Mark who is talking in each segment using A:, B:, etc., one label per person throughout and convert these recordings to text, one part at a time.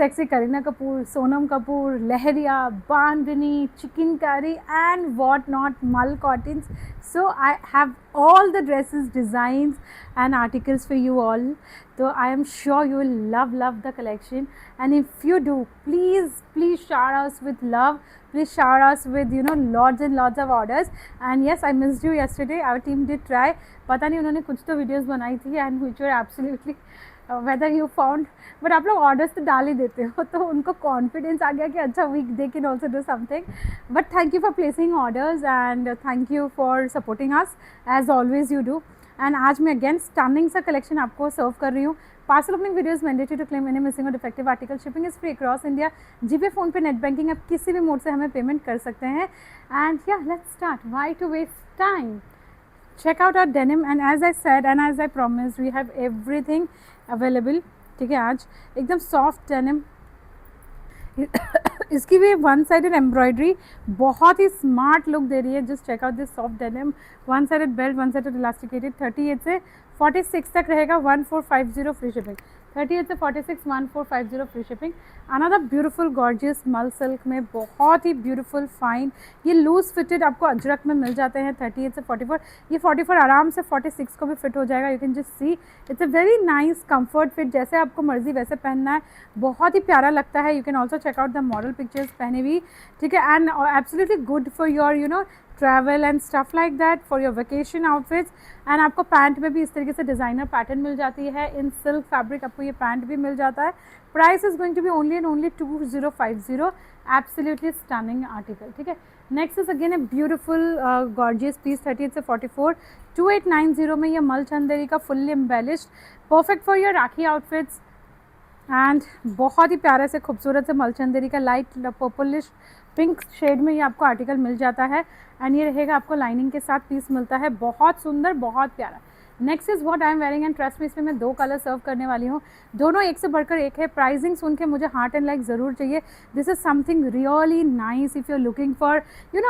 A: Sexy Kareena Kapoor, Sonam Kapoor, Leheria, Bandhani, chicken curry and what not, mull cottons. So I have all the dresses, designs and articles for you all. So I am sure you will love the collection, and if you do, please shower us with love. Please shower us with lots and lots of orders. And yes, I missed you yesterday. Our team did try. पता नहीं उन्होंने कुछ तो videos बनाई थी and which were absolutely whether you found, but आप लोग orders तो डाल ही देते हो तो उनको कॉन्फिडेंस आ गया कि अच्छा we they can also do something. But thank you for placing orders and thank you for supporting us as always you do. And आज मैं अगेन स्टनिंग सा कलेक्शन आपको सर्व कर रही हूँ. Parcel opening videos mandatory to claim any missing और defective article. Shipping is free across India. GPay, PhonePe, net banking, आप किसी भी मोड से हमें पेमेंट कर सकते हैं. एंड या let's start. Why to waste time? Check out our denim, and as I said and as I promised, we have everything available. ठीक है, आज एकदम सॉफ्ट denim. इसकी भी वन साइडेड एम्ब्रॉयडरी बहुत ही स्मार्ट लुक दे रही है. Just check out this soft denim. One sided belt, one sided elasticated. 38 से 46 तक रहेगा. 1450 फ्री शिपिंग. 38 से 46 1450 free shipping. Another beautiful gorgeous मल सिल्क में बहुत ही ब्यूटीफुल फाइन. ये लूज फिटेड आपको अजरक में मिल जाते हैं. 38 से 44. ये 44 आराम से 46 को भी फिट हो जाएगा. You can just see it's a very nice comfort fit. जैसे आपको मर्जी वैसे पहनना है. बहुत ही प्यारा लगता है. You can also check out the model pictures पहने भी. ठीक है, and absolutely good for your travel and stuff like that, for your vacation outfits. And आपको पैंट में भी इस तरीके से डिज़ाइनर पैटर्न मिल जाती है. इन सिल्क फैब्रिक आपको ये पैंट भी मिल जाता है. Price is going to be only and only 2050. Absolutely stunning article. ठीक है, next is again a beautiful gorgeous piece. 38 से 44. 2890 में ये मल चंदेरी का fully embellished, perfect for your Rakhi outfits. And बहुत ही प्यारे से खूबसूरत से मलचंदेरी का लाइट पर्पलिश पिंक शेड में ये आपको आर्टिकल मिल जाता है. एंड ये रहेगा आपको लाइनिंग के साथ पीस मिलता है. बहुत सुंदर, बहुत प्यारा. Next is what I am wearing and trust में इसमें मैं 2 कलर सर्व करने वाली हूँ. दोनों एक से बढ़कर एक है. प्राइसिंग सुन के मुझे हार्ट एंड लाइक ज़रूर चाहिए. This is something really nice if you are looking for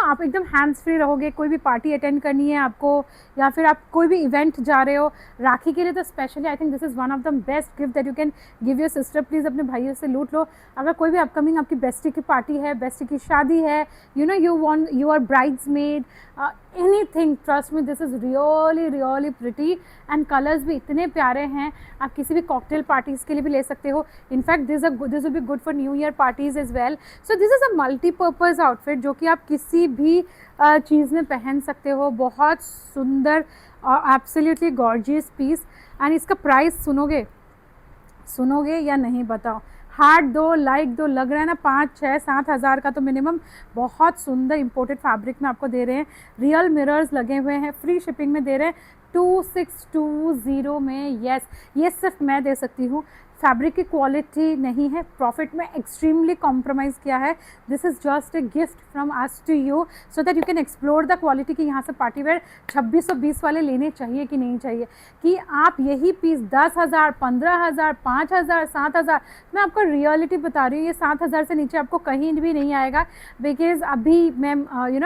A: आप एकदम हैंड्स फ्री रहोगे. कोई भी पार्टी अटेंड करनी है आपको, या फिर आप कोई भी इवेंट जा रहे हो राखी के लिए, तो specially I think this is one of the best gift that you can give your sister. Please अपने भाइयों से लूट लो. अगर कोई भी अपकमिंग आपकी बेस्टी की पार्टी है, बेस्टी की शादी है, you are bridesmaid, anything, trust me, this is really pretty and colors भी इतने प्यारे हैं. आप किसी भी कॉकटेल पार्टीज़ के लिए भी ले सकते हो. In fact this will be good for new year parties as well. So this is a multipurpose outfit जो कि आप किसी भी चीज़ में पहन सकते हो. बहुत सुंदर और एब्सोल्युटली गॉर्जियस पीस. एंड इसका प्राइस सुनोगे या नहीं बताओ. हार्ट दो, लाइक दो. लग रहा है ना 5, 6, 7 हज़ार का तो मिनिमम. बहुत सुंदर इंपोर्टेड फैब्रिक में आपको दे रहे हैं. रियल मिरर्स लगे हुए हैं. फ्री शिपिंग में दे रहे हैं 2620 में. यस, ये सिर्फ मैं दे सकती हूँ. फैब्रिक की क्वालिटी नहीं है, प्रॉफिट में एक्सट्रीमली कॉम्प्रोमाइज़ किया है. This is just a gift from us to you so that you can explore the quality कि यहाँ से पार्टी वेयर 2620 वाले लेने चाहिए कि नहीं चाहिए. कि आप यही पीस 10,000, 15,000, 5,000, 7,000, मैं आपको रियलिटी बता रही हूँ, ये 7,000 से नीचे आपको कहीं भी नहीं आएगा. बिकॉज अभी मैं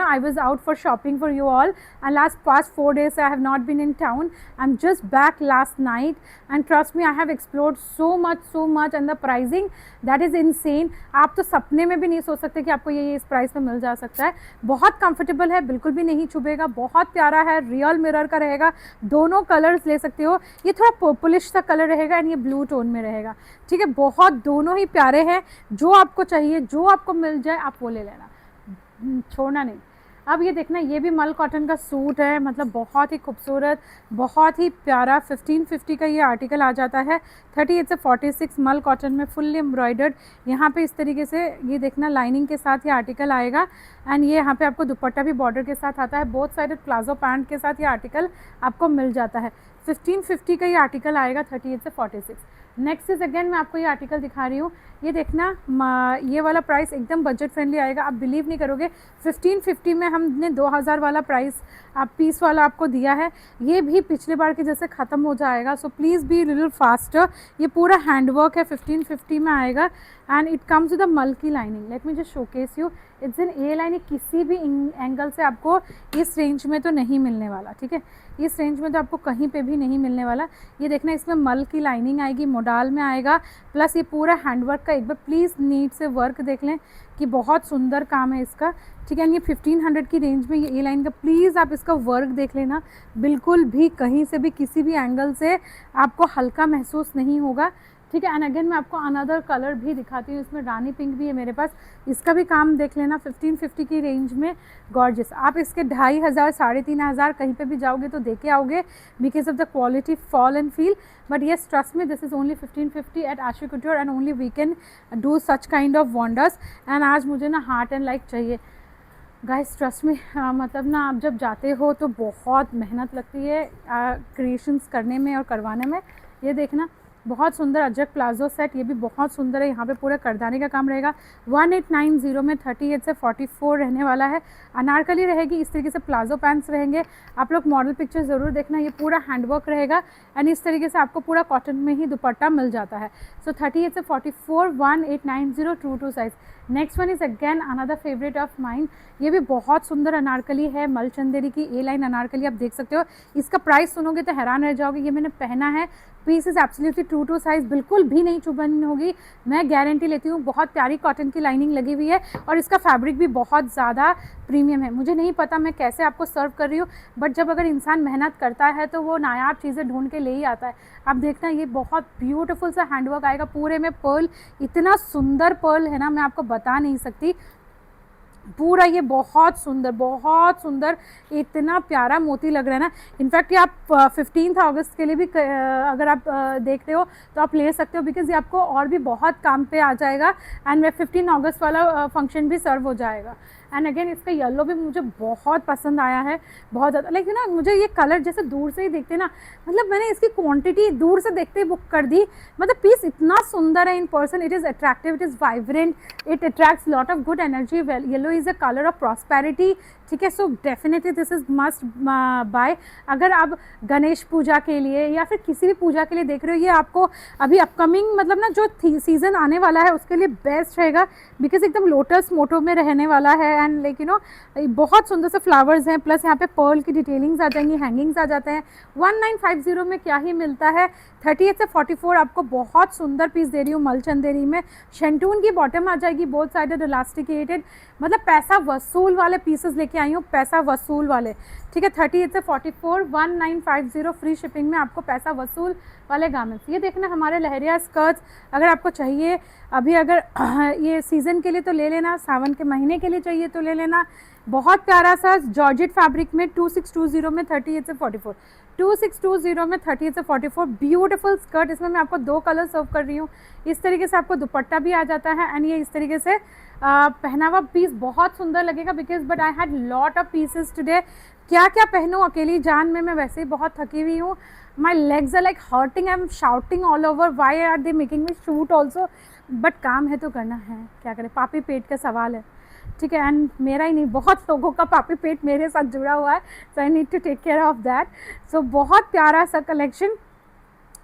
A: I was out for shopping for you all and past 4 days I have not been in town. I am just back last night and trust me, I have explored so much and the pricing that is insane. आप तो सपने में भी नहीं सोच सकते कि आपको ये इस प्राइस में मिल जा सकता है. बहुत कंफर्टेबल है, बिल्कुल भी नहीं चुभेगा. बहुत प्यारा है. रियल मिरर का रहेगा. दोनों कलर्स ले सकते हो. ये थोड़ा पर्पलिश सा कलर रहेगा एंड ये ब्लू टोन में रहेगा. ठीक है, बहुत दोनों ही प्यारे हैं. जो आपको चाहिए, जो आपको मिल जाए आप वो ले लेना, छोड़ना नहीं. अब ये देखना, ये भी मल कॉटन का सूट है. मतलब बहुत ही खूबसूरत, बहुत ही प्यारा. 1550 का ये आर्टिकल आ जाता है. 38 से 46 मल कॉटन में फुल्ली एम्ब्रॉयडर्ड. यहाँ पे इस तरीके से ये देखना लाइनिंग के साथ ये आर्टिकल आएगा. एंड ये यहाँ पे आपको दुपट्टा भी बॉर्डर के साथ आता है. बोथ साइडेड प्लाजो पैंट के साथ ये आर्टिकल आपको मिल जाता है. 1550 का ये आर्टिकल आएगा 38 से 46. नेक्स्ट इज अगेन मैं आपको ये आर्टिकल दिखा रही हूँ. ये देखना, ये वाला प्राइस एकदम बजट फ्रेंडली आएगा. आप बिलीव नहीं करोगे, 1550 में हमने 2000 वाला प्राइस आप पीस वाला आपको दिया है. ये भी पिछले बार के जैसे ख़त्म हो जाएगा. So please be little faster. ये पूरा हैंडवर्क है. 1550 में आएगा and it comes with a मल की lining. Let me just showcase you. It's in A lining. किसी भी एंगल से आपको इस रेंज में तो नहीं मिलने वाला. ठीक है, इस रेंज में तो आपको कहीं पे भी नहीं मिलने वाला. ये देखना, इसमें मल की लाइनिंग आएगी, मोडाल में आएगा, प्लस ये पूरा हैंडवर्क का एक बार प्लीज़ नीट से वर्क देख लें कि बहुत सुंदर काम है इसका, ठीक है। ये 1500 की रेंज में ये ए लाइन का, प्लीज़ आप इसका वर्क देख लेना, बिल्कुल भी कहीं से भी किसी भी एंगल से आपको हल्का महसूस नहीं होगा, ठीक है। एंड अगेन मैं आपको अनदर कलर भी दिखाती हूँ, इसमें रानी पिंक भी है मेरे पास, इसका भी काम देख लेना। 1550 की रेंज में गॉर्जियस, आप इसके 2500 3500 कहीं पे भी जाओगे तो देके आओगे because of the quality fall and feel, but yes trust me this is only 1550 at Aashi couture and only we can do such kind of wonders. And आज मुझे ना हार्ट एंड लाइक चाहिए गाइस, ट्रस्ट में, मतलब ना आप जब जाते हो तो बहुत मेहनत लगती है क्रिएशंस करने में और करवाने में। ये देखना बहुत सुंदर अजरक प्लाजो सेट, ये भी बहुत सुंदर है, यहाँ पे पूरा करदाने का काम रहेगा। 1890 में 38 से 44 रहने वाला है। अनारकली रहेगी, इस तरीके से प्लाजो पैंट्स रहेंगे। आप लोग मॉडल पिक्चर ज़रूर देखना, ये पूरा हैंडवर्क रहेगा एंड इस तरीके से आपको पूरा कॉटन में ही दुपट्टा मिल जाता है। सो 38 से 44 1890 true to size. Next one is again another favourite of mine, ये भी बहुत सुंदर अनारकली है, मलचंदेरी की ए लाइन अनारकली आप देख सकते हो। इसका प्राइस सुनोगे तो हैरान रह जाओगे, ये मैंने पहना है, piece is absolutely true to size, बिल्कुल भी नहीं चुभन होगी, मैं गारंटी लेती हूँ। बहुत प्यारी कॉटन की लाइनिंग लगी हुई है और इसका फैब्रिक भी बहुत ज़्यादा प्रीमियम है। मुझे नहीं पता मैं कैसे आपको सर्व कर रही हूँ, बट जब अगर इंसान मेहनत करता है तो वो नायाब चीज़ें ढूंढ के ले ही आता है। आप देखना ये बहुत ब्यूटीफुल सा हैंडवर्क आएगा, पूरे में पर्ल, इतना सुंदर पर्ल है ना, मैं आपको बता नहीं सकती। पूरा ये बहुत सुंदर, इतना प्यारा मोती लग रहा है ना। इनफैक्ट ये आप 15 अगस्त के लिए भी अगर आप देख रहे हो तो आप ले सकते हो, बिकॉज ये आपको और भी बहुत काम पे आ जाएगा एंड 15 अगस्त वाला फंक्शन भी सर्व हो जाएगा। एंड अगेन इसका येलो भी मुझे बहुत पसंद आया है, बहुत ज़्यादा। लेकिन ना मुझे ये कलर जैसे दूर से ही देखते ना, मतलब मैंने इसकी क्वांटिटी दूर से देखते ही बुक कर दी। मतलब पीस इतना सुंदर है in person, it is attractive, it is vibrant, it attracts lot of good energy. Yellow is a colour of prosperity, ठीक है। So definitely this is must buy. अगर आप गणेश पूजा के लिए या फिर किसी भी पूजा के लिए देख रहे हो, ये आपको अभी अपकमिंग मतलब ना जो सीज़न आने वाला है उसके लिए बेस्ट रहेगा, बिकॉज एकदम लोटस मोटो में रहने वाला है। एंड लाइक यू नो बहुत सुंदर से फ्लावर्स हैं, प्लस यहाँ पे पर्ल की डिटेलिंग्स आ जाएंगी, हैंगिंग्स आ जाते हैं। 1950 में क्या ही मिलता है। 38 से 44 आपको बहुत सुंदर पीस दे रही हूँ मलचंदेरी में। शेंटून की बॉटम आ जाएगी, बोथ साइडेड इलास्टिकेटेड, मतलब पैसा वसूल वाले पीसेस लेके आई हूँ, पैसा वसूल वाले, ठीक है। 38 से 44 1950 फ्री शिपिंग में आपको पैसा वसूल वाले गारमेंट्स। ये देखना हमारे लहरिया स्कर्ट्स, अगर आपको चाहिए अभी, अगर ये सीज़न के लिए तो ले लेना, सावन के महीने के लिए चाहिए तो ले लेना। बहुत प्यारा सा जॉर्जेट फैब्रिक में 2620 में 38 से 44, 2620 में 38 से 44 ब्यूटीफुल स्कर्ट। इसमें मैं आपको 2 कलर सर्व कर रही हूँ। इस तरीके से आपको दुपट्टा भी आ जाता है एंड ये इस तरीके से पहनावा पीस बहुत सुंदर लगेगा, because but I had lot of pieces today. क्या क्या पहनूँ अकेली जान में, मैं वैसे ही बहुत थकी हुई हूँ। My legs are like hurting, I am shouting all over, why are they making me shoot also, but काम है तो करना है, क्या करें, पापी पेट का सवाल है, ठीक है। एंड मेरा ही नहीं, बहुत लोगों का पापी पेट मेरे साथ जुड़ा हुआ है, so I need to take care of that. So बहुत प्यारा सा कलेक्शन,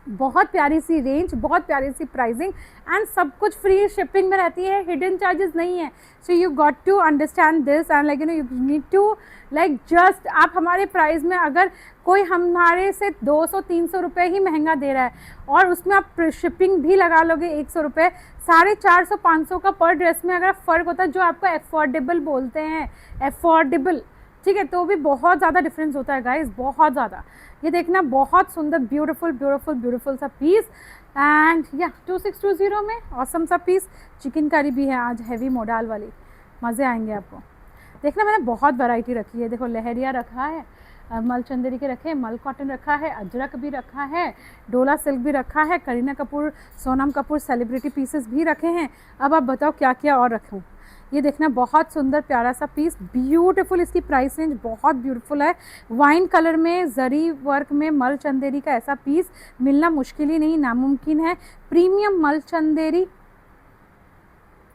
A: बहुत प्यारी सी रेंज, बहुत प्यारी सी प्राइसिंग एंड सब कुछ फ्री शिपिंग में रहती है, हिडन चार्जेस नहीं है। So you got to understand this and like you know you need to like just, आप हमारे प्राइस में अगर कोई हमारे से 200-300 रुपये ही महंगा दे रहा है और उसमें आप शिपिंग भी लगा लोगे 100 रुपये, 450-500 का पर ड्रेस में अगर फ़र्क होता है, जो आपको एफोर्डेबल बोलते हैं, एफोर्डेबल, ठीक है, तो भी बहुत ज़्यादा डिफरेंस होता है गाइस, बहुत ज़्यादा। ये देखना बहुत सुंदर ब्यूटीफुल सा पीस एंड या 2620 में ऑसम सा पीस। चिकन करी भी है आज, हैवी मोडाल वाली, मज़े आएंगे आपको। देखना मैंने बहुत वैरायटी रखी है, देखो लहरिया रखा है, मलचंदेरी के रखे हैं, मल कॉटन रखा है, अजरक भी रखा है, डोला सिल्क भी रखा है, करीना कपूर, सोनम कपूर सेलिब्रिटी पीसेस भी रखे हैं। अब आप बताओ क्या क्या और रखूँ। ये देखना बहुत सुंदर प्यारा सा पीस, ब्यूटीफुल, इसकी प्राइस रेंज बहुत ब्यूटीफुल है। वाइन कलर में जरी वर्क में मल चंदेरी का ऐसा पीस मिलना मुश्किल ही नहीं, नामुमकिन है। प्रीमियम मल चंदेरी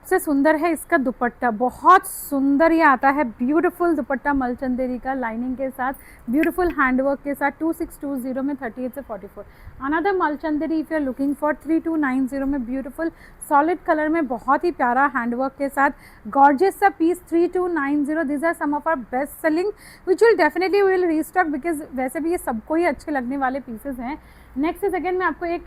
A: से सुंदर है इसका दुपट्टा, बहुत सुंदर ये आता है, ब्यूटीफुल दुपट्टा मलचंदेरी का लाइनिंग के साथ, ब्यूटीफुल हैंडवर्क के साथ। 2620 में 38 से 44। अनदर मलचंदेरी if you are looking for 3290 में ब्यूटीफुल सॉलिड कलर में बहुत ही प्यारा हैंडवर्क के साथ गॉर्जियस सा piece 3290। This are some of our best selling which will definitely will restock, because वैसे भी ये सबको ही अच्छे लगने वाले पीसेज हैं। नेक्स्ट इज अगेन मैं आपको एक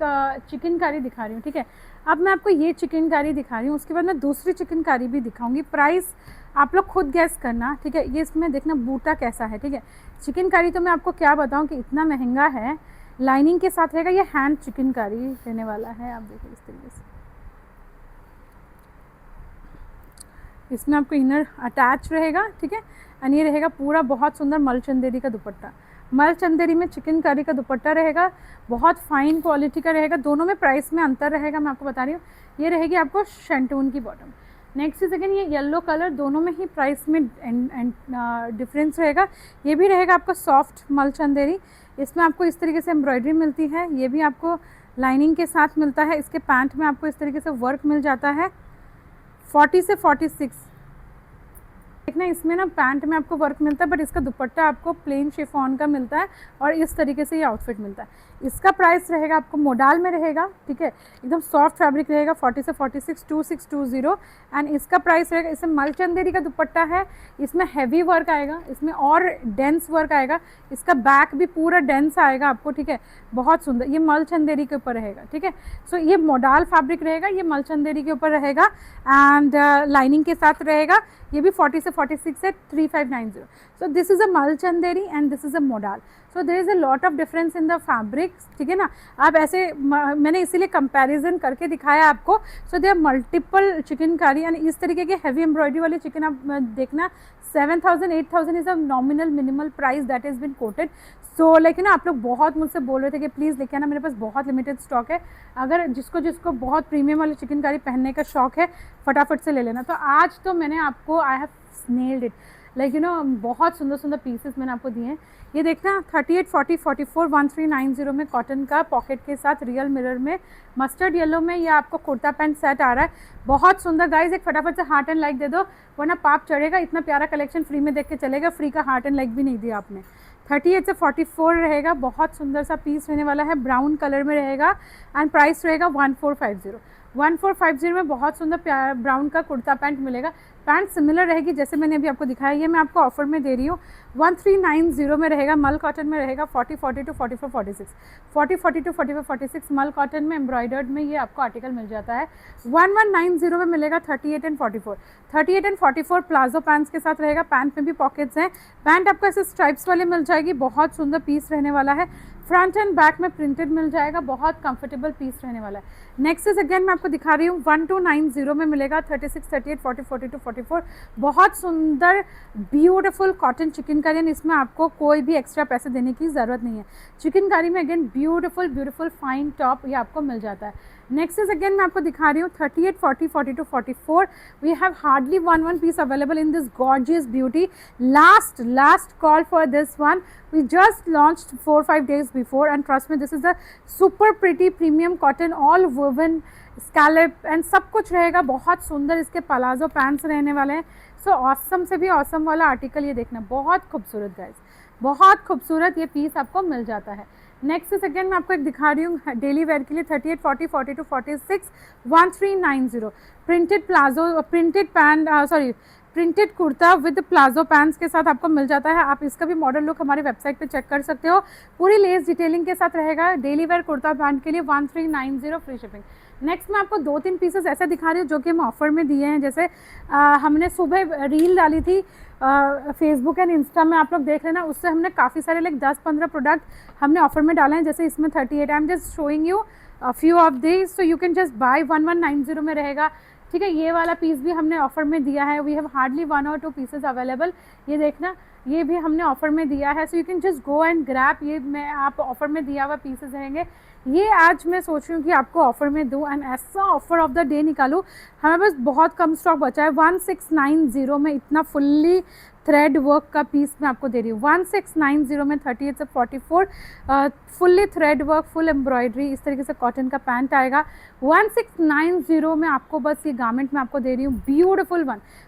A: चिकन कारी दिखा रही हूँ, ठीक है। अब मैं आपको ये चिकनकारी दिखा रही हूँ, उसके बाद मैं दूसरी चिकनकारी भी दिखाऊंगी। प्राइस आप लोग खुद गैस करना, ठीक है। ये इसमें देखना बूटा कैसा है, ठीक है। चिकनकारी तो मैं आपको क्या बताऊँ कि इतना महंगा है, लाइनिंग के साथ रहेगा। ये हैंड चिकनकारी रहने वाला है, आप देखिए इस तरीके से। इसमें आपको इनर अटैच रहेगा, ठीक है। एंड ये रहेगा पूरा बहुत सुंदर मलचंदेरी का दुपट्टा। मलचंदेरी में चिकनकारी का दुपट्टा रहेगा, बहुत फाइन क्वालिटी का रहेगा। दोनों में प्राइस में अंतर रहेगा, मैं आपको बता रही हूँ। ये रहेगी आपको शैंटून की बॉटम। नेक्स्ट इज अगेन ये येलो कलर, दोनों में ही प्राइस में डिफरेंस रहेगा। ये भी रहेगा आपका सॉफ्ट मलचंदेरी, इसमें आपको इस तरीके से एम्ब्रॉयडरी मिलती है। ये भी आपको लाइनिंग के साथ मिलता है। इसके पैंट में आपको इस तरीके से वर्क मिल जाता है। 40 से 46 देखना, इसमें ना पैंट में आपको वर्क मिलता है, बट इसका दुपट्टा आपको प्लेन शिफॉन का मिलता है और इस तरीके से ये आउटफिट मिलता है। इसका प्राइस रहेगा आपको मोडाल में रहेगा, ठीक है, एकदम सॉफ्ट फैब्रिक रहेगा। 40 से 46 2620। एंड इसका प्राइस रहेगा, इसमें मलचंदेरी का दुपट्टा है, इसमें हैवी वर्क आएगा, इसमें और डेंस वर्क आएगा। इसका बैक भी पूरा डेंस आएगा आपको, ठीक है, बहुत सुंदर। ये मलचंदेरी के ऊपर रहेगा, ठीक है। सो ये मोडाल फैब्रिक रहेगा, ये मलचंदेरी के ऊपर रहेगा एंड लाइनिंग के साथ रहेगा। ये भी 40 से 46 है, 3590। सो दिस इज़ अ मलचंदेरी and this is a modal. So there is a lot of difference in the fabric, ठीक है ना। आप ऐसे मैंने इसीलिए कंपैरिजन करके दिखाया आपको। So there multiple chikankari and इस तरीके के हैवी एम्ब्रॉयडरी वाले चिकन आप देखना 7000 8000 is a nominal minimal price that is been coated. So like ना, आप लोग बहुत मुझसे बोल रहे थे कि प्लीज़ लेके आना, मेरे पास बहुत लिमिटेड स्टॉक है। अगर जिसको बहुत प्रीमियम वाली चिकनकारी पहनने का शौक है, फटाफट से ले लेना। तो आज तो मैंने आपको I have nailed it, like you no, बहुत सुंदर सुंदर पीसेस मैंने आपको दिए हैं। ये देखना 38 40 44 1390 में कॉटन का पॉकेट के साथ रियल मिरर में मस्टर्ड येलो में ये आपको कुर्ता पैंट सेट आ रहा है, बहुत सुंदर। गाइज एक फटाफट से हार्ट एंड लाइक दे दो, वरना पाप चढ़ेगा। इतना प्यारा कलेक्शन फ्री में देख के चलेगा, फ्री का हार्ट एंड लाइक भी नहीं दिया आपने। 38 से 44 रहेगा, बहुत सुंदर सा पीस रहने वाला है, ब्राउन कलर में रहेगा एंड प्राइस रहेगा 1450। 1450 में बहुत सुंदर ब्राउन का कुर्ता पैंट मिलेगा। पैंट सिमिलर रहेगी जैसे मैंने अभी आपको दिखाया, ये मैं आपको ऑफर में दे रही हूँ। 1390 में रहेगा, मल कॉटन में रहेगा। 40 42 44 46 40 42 44 46 मल कॉटन में एम्ब्रॉयडर्ड में ये आपको आर्टिकल मिल जाता है। 1190 में मिलेगा 38 एंड 44। 38 एंड 44 प्लाजो पैंट्स के साथ रहेगा, पैंट में भी पॉकेट्स हैं। पैंट आपको ऐसे स्ट्राइप्स वाले मिल जाएगी, बहुत सुंदर पीस रहने वाला है। फ्रंट एंड बैक में प्रिंटेड मिल जाएगा, बहुत कंफर्टेबल पीस रहने वाला है। नेक्स्ट इज अगेन मैं आपको दिखा रही हूँ 1290 में मिलेगा। 36 38 40 42 44 बहुत सुंदर ब्यूटीफुल कॉटन चिकनकारी, इसमें आपको कोई भी एक्स्ट्रा पैसे देने की ज़रूरत नहीं है। चिकनकारी में अगेन ब्यूटीफुल फाइन टॉप ये आपको मिल जाता है। नेक्स्ट इज अगेन मैं आपको दिखा रही हूँ 38 40 42 44। We have hardly one piece available in this gorgeous beauty. Last call for this one, we just launched 4-5 days before and trust me this is a super pretty premium cotton all woven scallop and सब कुछ रहेगा, बहुत सुंदर। इसके palazzo pants रहने वाले हैं। So awesome से भी ऑसम वाला आर्टिकल ये देखना, बहुत खूबसूरत गाइस, बहुत खूबसूरत ये पीस आपको मिल जाता है। नेक्स्ट इज अगेन मैं आपको एक दिखा रही हूँ डेली वेयर के लिए 38 40 42 46 1390 printed palazzo printed pant printed kurta with palazzo pants के साथ आपको मिल जाता है। आप इसका भी मॉडल लुक हमारे वेबसाइट पे चेक कर सकते हो, पूरी लेस डिटेलिंग के साथ रहेगा। डेली वेयर कुर्ता पैंट के लिए 1390 फ्री शिपिंग। नेक्स्ट मैं आपको 2-3 पीसेस ऐसे दिखा रही हूँ जो कि हम ऑफर में दिए हैं। जैसे हमने सुबह रील डाली थी फेसबुक एंड इंस्टा में, आप लोग देख लेना, उससे हमने काफ़ी सारे लाइक 10-15 प्रोडक्ट हमने ऑफर में डाले हैं। जैसे इसमें 38 आई am just showing you few of this, so you can just by 1190 में रहेगा, ठीक है। ये वाला पीस भी हमने ऑफर में दिया है, we have hardly 1 or 2 pieces available. ये देखना, ये भी हमने ऑफर में दिया है, so you can just go and grab. ये मैं आप ऑफर में दिया हुआ पीसेस रहेंगे, ये आज मैं सोच रही हूँ कि आपको ऑफर में दूँ एंड ऐसा ऑफर ऑफ द डे निकालूँ। हमें बस बहुत कम स्टॉक बचा है। 1690 में इतना फुल्ली थ्रेड वर्क का पीस मैं आपको दे रही हूँ। 1690 में 38 से 44 fully thread work, full embroidery, इस तरीके से कॉटन का पैंट आएगा। 1690 में आपको बस ये गारमेंट मैं आपको दे रही हूँ,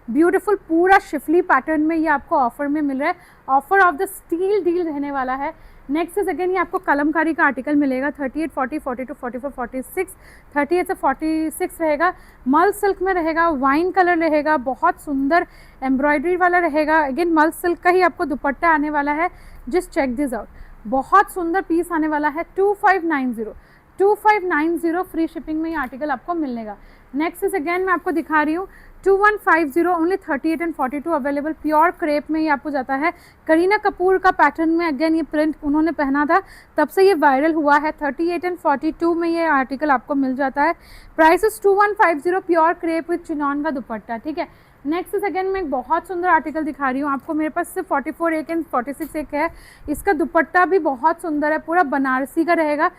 A: ब्यूटीफुल पूरा शिफली पैटर्न में ये आपको ऑफर में मिल रहा है। Offer of the steal deal रहने वाला है। नेक्स्ट इज अगेन ये आपको कलमकारी का आर्टिकल मिलेगा 38 40 42 44 46 38 से 46 रहेगा, मल सिल्क में रहेगा, वाइन कलर रहेगा, बहुत सुंदर एम्ब्रॉयडरी वाला रहेगा। अगेन मल सिल्क का ही आपको दुपट्टा आने वाला है, जस्ट चेक दिस आउट, बहुत सुंदर पीस आने वाला है। 2590 2590 फ्री शिपिंग में ये आर्टिकल आपको मिलेगा। नेक्स्ट इज अगेन मैं आपको दिखा रही हूँ 2150 only 38 and 42 available, pure crepe में ये आपको जाता है। करीना कपूर का पैटर्न में अगेन ये प्रिंट उन्होंने पहना था, तब से ये वायरल हुआ है। 38 एंड 42 में ये आर्टिकल आपको मिल जाता है। Price is 2150, pure crepe with chinon का दुपट्टा, ठीक है। नेक्स्ट इज अगेन मैं एक बहुत सुंदर आर्टिकल दिखा रही हूँ आपको, मेरे पास सिर्फ 44 एक एंड 46 एक है। इसका दुपट्टा भी बहुत सुंदर है, पूरा बनारसी का रहेगा।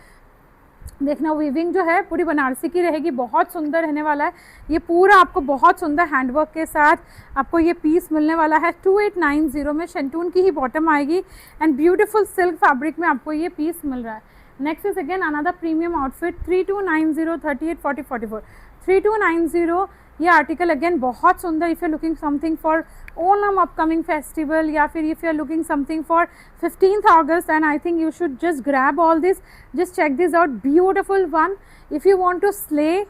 A: देखना वीविंग जो है पूरी बनारसी की रहेगी, बहुत सुंदर रहने वाला है। ये पूरा आपको बहुत सुंदर हैंडवर्क के साथ आपको ये पीस मिलने वाला है। 2890 में शेंटून की ही बॉटम आएगी एंड ब्यूटीफुल सिल्क फैब्रिक में आपको ये पीस मिल रहा है। Next is again another premium outfit 3290 38 40 44 3290 ये आर्टिकल अगेन बहुत सुंदर। If you looking something for Onam upcoming festival या फिर if you are looking something for 15th August, and I think you should just grab all this, just check this out, beautiful one. If you want to slay,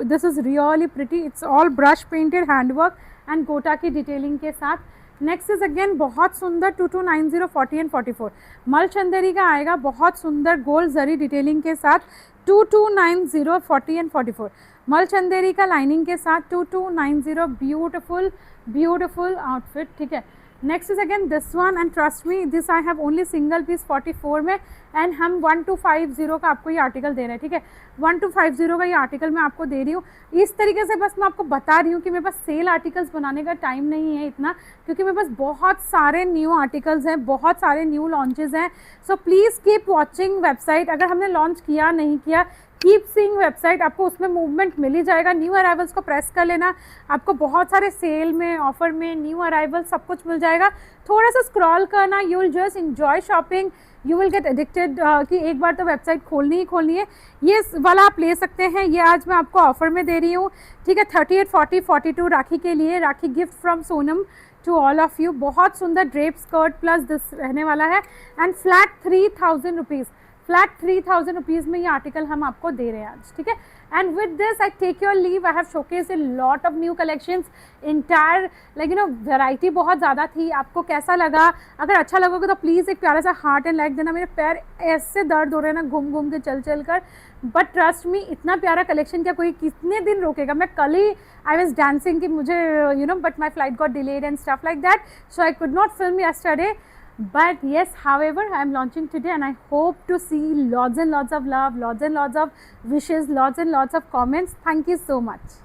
A: this is really pretty, it's all brush painted handwork and गोटा की detailing के साथ। Next is again बहुत सुंदर 2290 40 and 44 मल चंदेरी का आएगा, बहुत सुंदर गोल्ड जरी डिटेलिंग के साथ। 2290 40 एंड 44 मल चंदेरी का लाइनिंग के साथ 2290 ब्यूटिफुल ब्यूटिफुल आउटफिट, ठीक है। Next is again this one and trust me this I have only single piece 44 में एंड हम 1250 का आपको ये आर्टिकल दे रहे हैं, ठीक है। 1250 का ये आर्टिकल मैं आपको दे रही हूँ। इस तरीके से बस मैं आपको बता रही हूँ कि मेरे पास सेल आर्टिकल्स बनाने का टाइम नहीं है इतना, क्योंकि मेरे पास बहुत सारे न्यू आर्टिकल्स हैं, बहुत सारे न्यू लॉन्चेस हैं। So please keep watching website. अगर हमने लॉन्च किया नहीं किया, कीप सीइंग वेबसाइट, आपको उसमें मूवमेंट मिल ही जाएगा। न्यू अराइवल्स को प्रेस कर लेना, आपको बहुत सारे सेल में, ऑफर में न्यू अराइवल सब कुछ मिल जाएगा। थोड़ा सा स्क्रॉल करना, you will just enjoy shopping, you will get addicted कि एक बार तो वेबसाइट खोलनी ही खोलनी है। ये वाला आप ले सकते हैं, ये आज मैं आपको ऑफर में दे रही हूँ, ठीक है। 38 40 42 राखी के लिए, Rakhi gift from Sonam to all of you. बहुत सुंदर ड्रेप स्कर्ट प्लस दिस रहने वाला है and flat 3000 rupees, flat 3000 rupees में ये आर्टिकल हम आपको दे रहे हैं आज, ठीक है। And with this I take your leave. I have showcased a lot of new collections, entire like you know variety बहुत ज़्यादा थी। आपको कैसा लगा? अगर अच्छा लगोगे तो प्लीज़ एक प्यारा सा हार्ट एंड लाइक देना। मेरे पैर ऐसे दर्द हो रहे हैं ना घूम घूम के चल चल कर, बट ट्रस्ट मी इतना प्यारा कलेक्शन क्या कोई कितने दिन रोकेगा। मैं कल ही आई वॉज डांसिंग कि मुझे you know but my flight got delayed and stuff like that, so I could not film yesterday. But yes, however, I am launching today and I hope to see lots and lots of love, lots and lots of wishes, lots and lots of comments. Thank you so much.